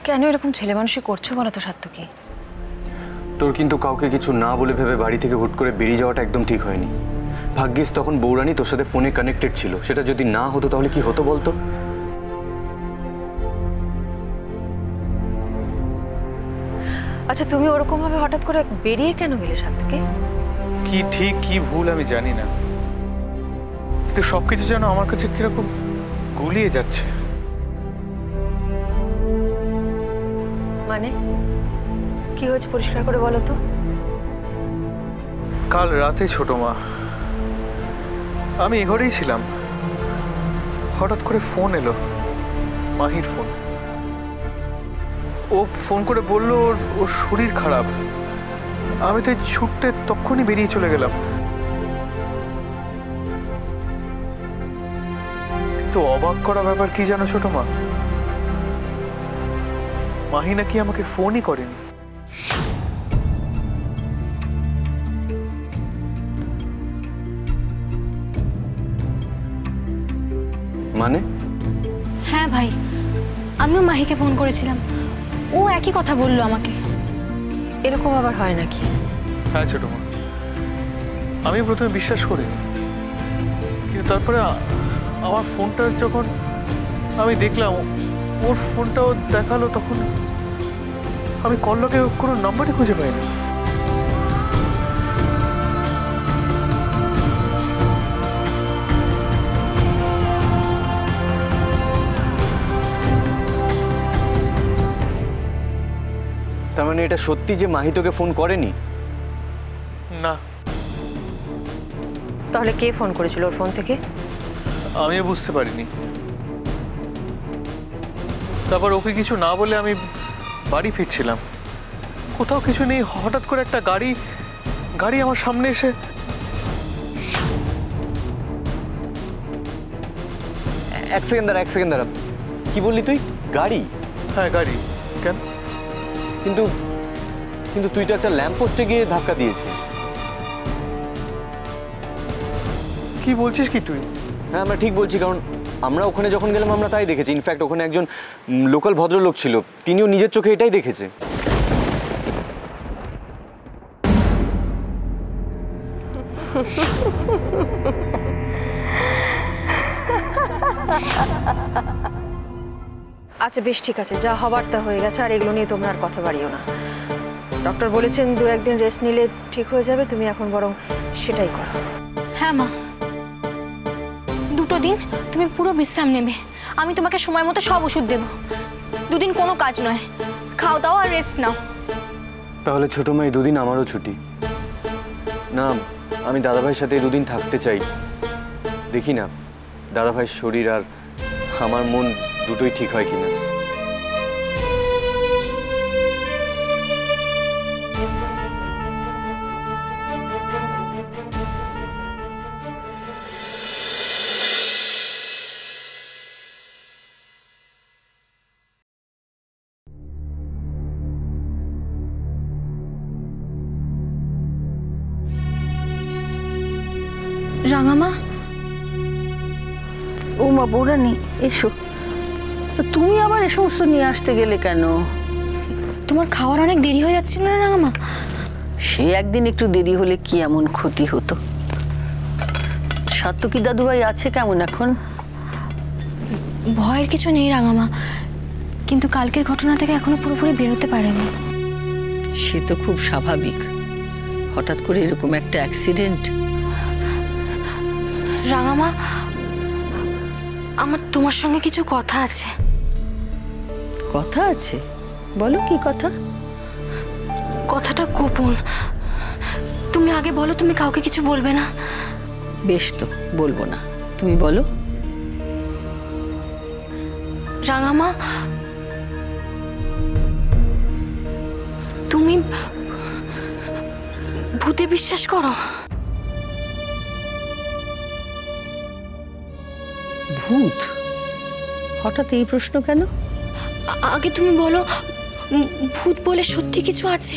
কেন এরকম ছেলে মানুষই করছো বলো তো সাত্তকী? তোর কিন্তু কাউকে কিছু না বলে ভেবে বাড়ি থেকে হুট করে বেরিয়ে যাওয়াটা একদম ঠিক হয়নি। ভাগ্যিস তখন বৌরানী তোর সাথে ফোনে কানেক্টেড ছিল, সেটা যদি না হতো তাহলে কি হতো বলতো? আচ্ছা তুমি ওরকম ভাবে হঠাৎ করে বেরিয়ে কেন গেলে সাত্তকী? কি ঠিক কি ভুল আমি জানি না, কিন্তু সবকিছু যেন আমার কাছে কিরকম গুলিয়ে যাচ্ছে। মানে কি হয়েছে পরিষ্কার করে বলো তো। কাল রাতে ছোট মা, আমি এ ঘরেই ছিলাম, হঠাৎ করে ফোন এলো, মাহির ফোন। ও ফোন করে বলল ওর শরীর খারাপ। আমি তো ছুটতে তখনই বেরিয়ে চলে গেলাম, কিন্তু অবাক করা ব্যাপার কি জানো ছোট মা, মাহি নাকি আমাকে ফোনই করেনি। মানে? হ্যাঁ ভাই, আমিও মাহিকে ফোন করেছিলাম, ও একই কথা বললো আমাকে। এরকম আবার হয় নাকি? হ্যাঁ ছোট মা, আমি প্রথমে বিশ্বাস করিনি, কিন্তু তারপরে আমার ফোনটা যখন আমি দেখলাম, ওর ফোনটাও দেখালো, তখন আমি কল্লকে কোনো নাম্বারই খুঁজে পাইনি। তার মানে এটা সত্যি যে মাহি তোকে ফোন করেনি? না। তাহলে কে ফোন করেছিল ওর ফোন থেকে? আমিও বুঝতে পারিনি। তারপর ওকে কিছু না বলে আমি বাড়ি ফিরছিলাম, কোথাও কিছু নেই, হঠাৎ করে একটা গাড়ি আমার সামনে এসে। এক সেকেন্ড দাঁড়া, কি বললি তুই? গাড়ি? হ্যাঁ গাড়ি। কেন? কিন্তু কিন্তু তুই তো একটা ল্যাম্প পোস্টে গিয়ে ধাক্কা দিয়েছিস। কি বলছিস কি তুই? হ্যাঁ আমরা ঠিক বলছি, কারণ আমরা ওখানে যখন গেলাম আমরা তাই দেখেছি। ইনফ্যাক্ট ওখানে একজন লোকাল ভদ্রলোক ছিল, তিনিও নিজের চোখে এটাই দেখেছে। আচ্ছা বেশ ঠিক আছে, যা হবার তা হয়ে গেছে, আর এগুলো নিয়ে তোমরা আর কথা বাড়িও না। ডক্টর বলেছেন 2-1 দিন রেস্ট নিলে ঠিক হয়ে যাবে, তুমি এখন বরং সেটাই করো। হ্যাঁ মা, 2 দিন তুমি পুরো বিশ্রাম নেবে, আমি তোমাকে সময় মতো সব ওষুধ দেব। 2 দিন কোনো কাজ নয়, খাও দাও আর রেস্ট নাও। তাহলে ছোট মাই 2 দিন আমারও ছুটি না, আমি দাদাভাইয়ের সাথে 2 দিন থাকতে চাই। দেখি না দাদাভাইয়ের শরীর আর আমার মন দুটোই ঠিক হয় কিনা। রাঙামা। ও মা বৌরানী এসো। তুমি আবার এ সমস্ত নিয়ে আসতে গেলে কেন? তোমার খাওয়ার অনেক দেরি হয়ে যাচ্ছিল না রাঙামা? সে একদিন একটু দেরি হলে কি এমন ক্ষতি হতো? সাত্তকী দাদুভাই আছে কেমন এখন? ভয়ের কিছু নেই রাঙামা, কিন্তু কালকের ঘটনা থেকে এখনো পুরোপুরি বেরোতে পারেনি। সে তো খুব স্বাভাবিক, হঠাৎ করে এরকম একটা অ্যাক্সিডেন্ট। রাঙামা, আমার তোমার সঙ্গে কিছু কথা আছে। কথা আছে? বলো কি কথা। কথাটা গোপন, তুমি আগে বলো, তুমি কাউকে কিছু বলবে না? বেশ তো, বলবো না, তুমি বলো। রাঙামা, তুমি ভূতে বিশ্বাস করো? ভূত? হঠাৎ এই প্রশ্ন কেন? আগে তুমি বলো, ভূত বলে সত্যি কিছু আছে?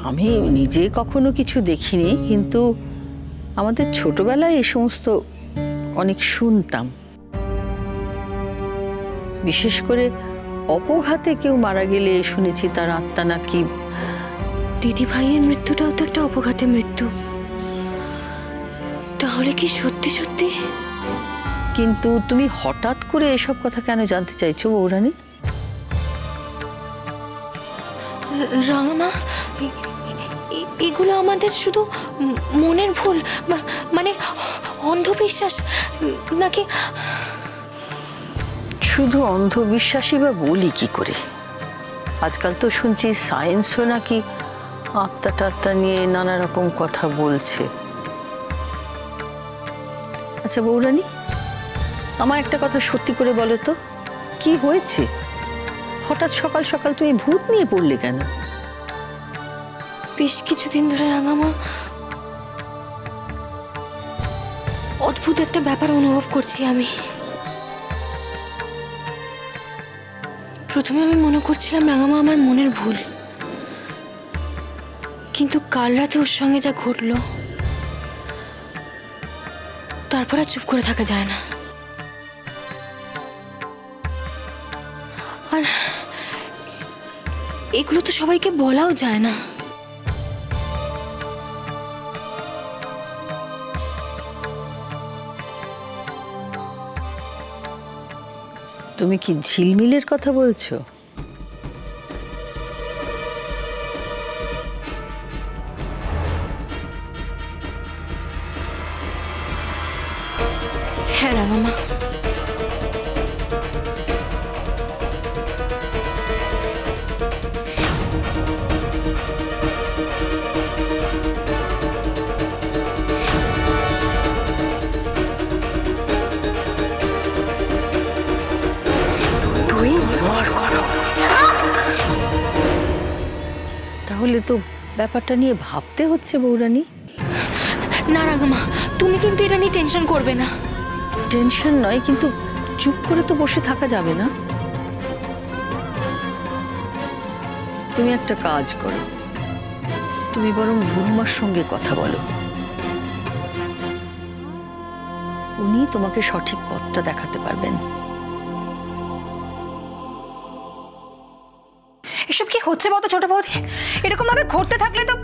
আমি নিজে কখনো কিছু দেখিনি, কিন্তু আমাদের ছোটবেলায় এই সমস্ত অনেক শুনতাম। বিশেষ করে অপঘাতে কেউ মারা গেলে শুনেছি তার আত্মা নাকি। দিদি ভাইয়ের মৃত্যুটাও তো একটা অপঘাতে মৃত্যু, তাহলে কি সত্যি সত্যি? কিন্তু তুমি হঠাৎ করে এসব কথা কেন জানতে চাইছো বৌরানী? রাঙামা, এগুলো আমাদের শুধু মনের ভুল, মানে অন্ধবিশ্বাস নাকি? শুধু অন্ধবিশ্বাসী বা বলি কি করে? আজকাল তো শুনছি সায়েন্সও নাকি আত্মা টাত্মা নিয়ে নানা রকম কথা বলছে। আচ্ছা বৌরানী, আমার একটা কথা সত্যি করে বলো তো, কি হয়েছে? হঠাৎ সকাল সকাল তুমি ভূত নিয়ে পড়লে কেন? বেশ কিছুদিন ধরে রাঙামা অদ্ভুত একটা ব্যাপার অনুভব করছি আমি। প্রথমে আমি মনে করছিলাম রাঙামা আমার মনের ভুল, কিন্তু কাল রাতে ওর সঙ্গে যা ঘটলো তারপর আর চুপ করে থাকা যায় না। আর এগুলো তো সবাইকে বলাও যায় না। তুমি কি ঝিলমিলের কথা বলছো? হ্যাঁ রাঙামা, তাহলে তো ব্যাপারটা নিয়ে ভাবতে হচ্ছে বৌরানী। না রাঙামা, তুমি কিন্তু এটা নিয়ে টেনশন করবে না। টেনশন নয়, কিন্তু চুপ করে তো বসে থাকা যাবে না। তুমি একটা কাজ করো, তুমি বরং বুড়িমার সঙ্গে কথা বলো, উনি তোমাকে সঠিক পথটা দেখাতে পারবেন। এসব কি হচ্ছে বলতো ছোট বৌদি? এরকম ভাবে ঘটতে থাকলে তো।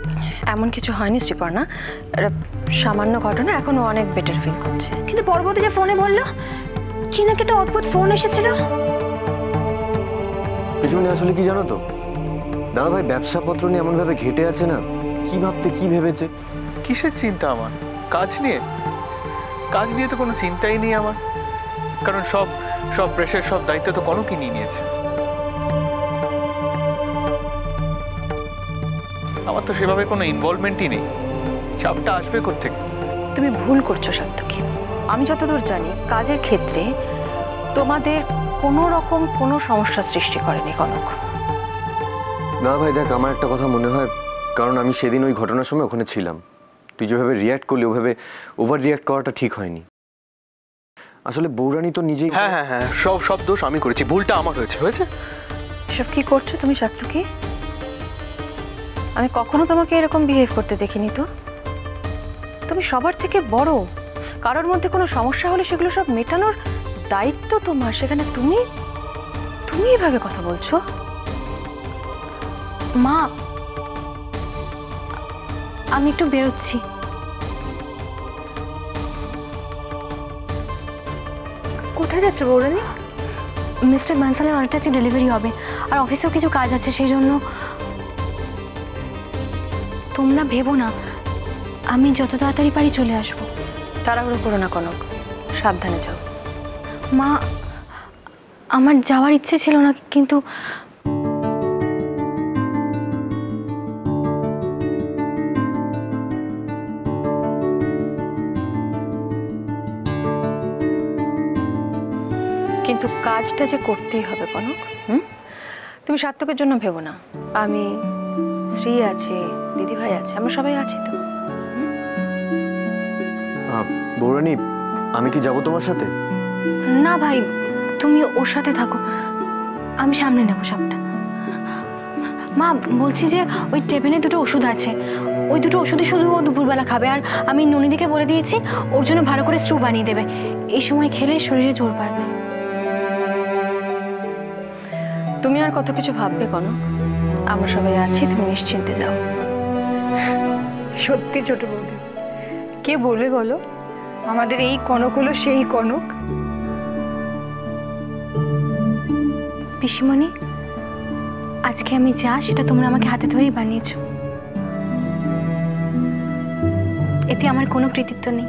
এমন কিছু হয়নি শ্রীপর্ণা, সামান্য ঘটনা, এখনো অনেক বেটার ফিল করছে। কিন্তু পরবর্তী যে ফোনে বললো কি নাকি একটা অদ্ভুত ফোন এসেছিল। পিছনে আসলে কি জানো তো, দাদাভাই ব্যবসাপত্র নিয়ে এমন ভাবে ঘেটে আছে না, কি ভাবতে কি ভেবেছে। কিসের চিন্তা আমার? কাজ নিয়ে? কাজ নিয়ে তো কোনো চিন্তাই নেই আমার, কারণ সব প্রেশার, সব দায়িত্ব তো কনকই নিয়ে নিয়েছে। আমার তো সেভাবে কোনো ইনভলভমেন্টই নেই, চাপটা আসবে কোত্থেকে? তুমি ভুল করছো সার্থকী। আমি যতদূর জানি কাজের ক্ষেত্রে তোমাদের কোনো রকম কোনো সমস্যা সৃষ্টি করেনি কনক। দাদাভাই দেখ, আমার একটা কথা মনে হয়, কারণ আমি সেদিন ওই ঘটনার সময় ওখানে ছিলাম। তুই যেভাবে রিয়্যাক্ট করলি, ওভাবে ওভার রিয়্যাক্ট করাটা ঠিক হয়নি। আসলে বৌরানী তো নিজেই। হ্যাঁ হ্যাঁ হ্যাঁ, সব দোষ আমি করেছি, ভুলটা আমার হয়েছে। এসব কি করছো তুমি সার্থকী? আমি কখনো তোমাকে এরকম বিহেভ করতে দেখিনি তো। তুমি সবার থেকে বড়, কারোর মধ্যে কোনো সমস্যা হলে সেগুলো সব মেটানোর দায়িত্ব তোমার, সেখানে তুমি এভাবে কথা বলছো। মা, আমি একটু বেরোচ্ছি। কোথায় যাচ্ছে বৌরানী? মিস্টার বানসালের অর্ডারটা আজকে ডেলিভারি হবে, আর অফিসেও কিছু কাজ আছে, সেই জন্য। তোমরা ভেবো না, আমি যত তাড়াতাড়ি পারি চলে আসবো। তাড়াহুড়ো করো না কনক, সাবধানে যাও। মা, আমার যাওয়ার ইচ্ছে ছিল না, কিন্তু কিন্তু কাজটা যে করতেই হবে কনক। তুমি সার্থকের জন্য ভেবো না, আমি, শ্রী আছে, দিদিভাই আছে, আমরা সবাই আছি তো। বৌরানী, আমি কি যাব তোমার সাথে? না ভাই, তুমি ওর সাথে থাকো, আমি সামনে নেবো সবটা। মা, বলছি যে ওই টেবিলে দুটো ওষুধ আছে, ওই দুটো ওষুধই শুধু ও দুপুরবেলা খাবে, আর আমি ননিদিকে বলে দিয়েছি ওর জন্য ভালো করে স্টু বানিয়ে দেবে। এই সময় খেলে শরীরে জোর বাড়বে। তুমি আর কত কিছু ভাববে কনক, আমরা সবাই আছি, তুমি নিশ্চিন্তে যাও। সত্যি ছোট বৌদি, কে বলবে বলো আমাদের এই কনক হলো সেই কনক? পিসিমণি, আজকে আমি যা সেটা তোমরা আমাকে হাতে ধরেই বানিয়েছো, এতে আমার কোনো কৃতিত্ব নেই।